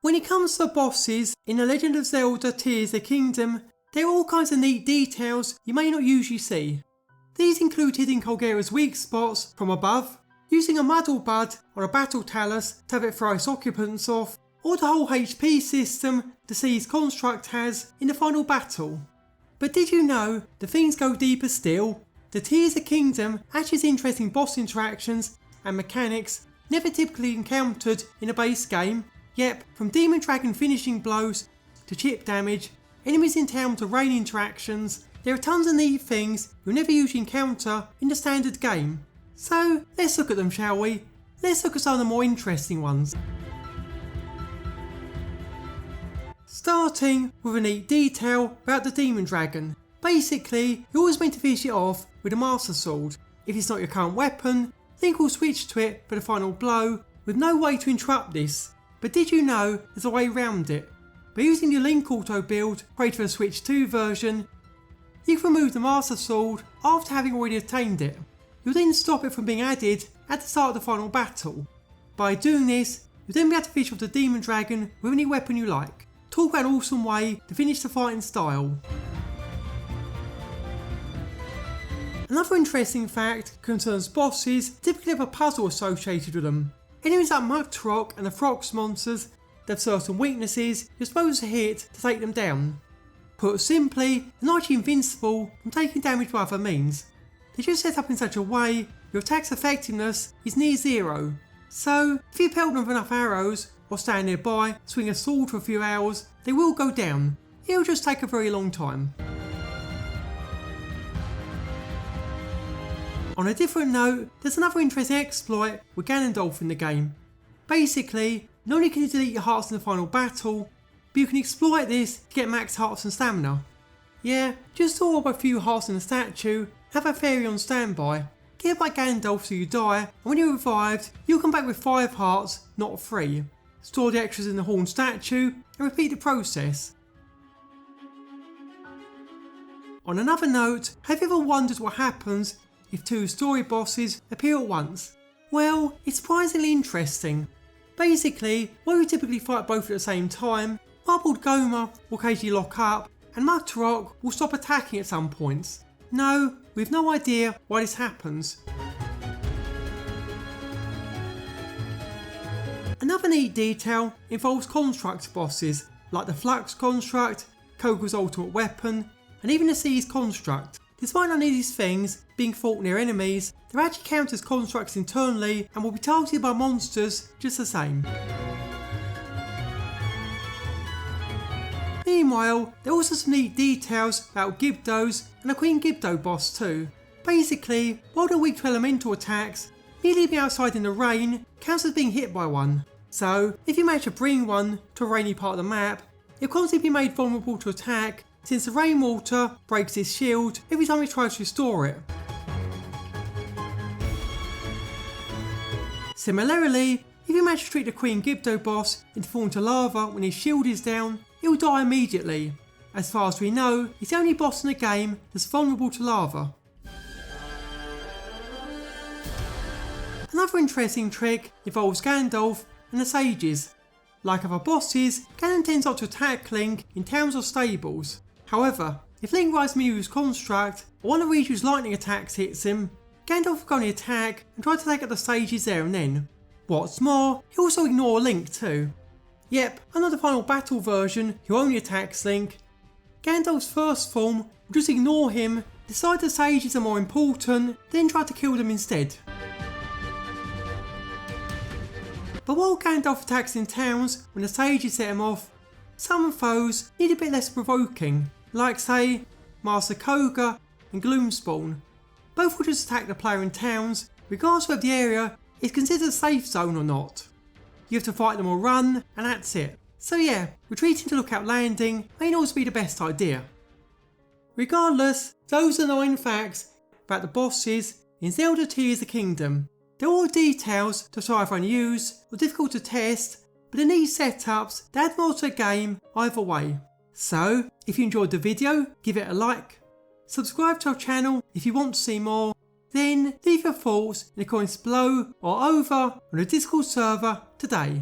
When it comes to bosses in The Legend of Zelda Tears of the Kingdom, there are all kinds of neat details you may not usually see. These include hitting Colgera's weak spots from above, using a muddle bud or a battle talus to have it throw its occupants off, or the whole HP system the Sea's construct has in the final battle. But did you know that things go deeper still? The Tears of the Kingdom actually has interesting boss interactions and mechanics never typically encountered in a base game. Yep, from Demon Dragon finishing blows to chip damage, enemies in town to rain interactions, there are tons of neat things you'll never usually encounter in the standard game. So let's look at them, shall we? Let's look at some of the more interesting ones. Starting with a neat detail about the Demon Dragon. Basically, you're always meant to finish it off with a Master Sword. If it's not your current weapon, Link will switch to it for the final blow with no way to interrupt this. But did you know there's a way around it? By using your Link auto build created for the Switch 2 version, you can remove the Master Sword after having already attained it. You'll then stop it from being added at the start of the final battle. By doing this, you'll then be able to finish off the Demon Dragon with any weapon you like. Talk about an awesome way to finish the fight in style. Another interesting fact concerns bosses typically have a puzzle associated with them. Enemies like Mugtrock and the Frox monsters that have certain weaknesses you're supposed to hit to take them down. Put simply, they're not actually invincible from taking damage by other means. They're just set up in such a way your attack's effectiveness is near zero. So if you pelt them with enough arrows or stand nearby, swing a sword for a few hours, they will go down. It'll just take a very long time. On a different note, there's another interesting exploit with Ganondorf in the game. Basically, not only can you delete your hearts in the final battle, but you can exploit this to get max hearts and stamina. Yeah, just store up a few hearts in the statue, have a fairy on standby, get by Ganondorf so you die, and when you're revived, you'll come back with 5 hearts, not 3. Store the extras in the horn statue, and repeat the process. On another note, have you ever wondered what happens if 2 story bosses appear at once? Well, it's surprisingly interesting. Basically, while you typically fight both at the same time, Marbled Goma will occasionally lock up, and Mugtrock will stop attacking at some points. No, we have no idea why this happens. Another neat detail involves construct bosses, like the Flux construct, Koga's ultimate weapon, and even the Sea's construct. Despite none of these things being fought near enemies, they're actually counted as constructs internally and will be targeted by monsters just the same. Meanwhile, there are also some neat details about Gibdos and the Queen Gibdo boss too. Basically, while they're weak to elemental attacks, merely being outside in the rain counts as being hit by one. So, if you manage to bring one to a rainy part of the map, it'll constantly be made vulnerable to attack since the rainwater breaks its shield every time it tries to restore it. Similarly, if you manage to trick the Queen Gibdo boss into falling to lava when his shield is down, he will die immediately. As far as we know, he's the only boss in the game that's vulnerable to lava. Another interesting trick involves Ganondorf and the sages. Like other bosses, Ganon tends not to attack Link in towns or stables. However, if Link rides Miu's construct or one of Riju's lightning attacks hits him, Ganondorf will only attack and try to take out the sages there and then. What's more, he'll also ignore Link too. Yep, under the final battle version, who only attacks Link, Ganondorf's first form will just ignore him, decide the sages are more important, then try to kill them instead. But while Ganondorf attacks in towns when the sages set him off, some foes need a bit less provoking, like say, Master Koga and Gloomspawn. Both will just attack the player in towns, regardless of whether the area is considered a safe zone or not. You have to fight them or run, and that's it. So yeah, retreating to Lookout Landing may not always be the best idea. Regardless, those are 9 facts about the bosses in Zelda Tears of the Kingdom. They're all details that are either unused or difficult to test, but in these setups they add more to the game either way. So, if you enjoyed the video, give it a like, subscribe to our channel if you want to see more, then leave your thoughts in the comments below or over on the Discord server today.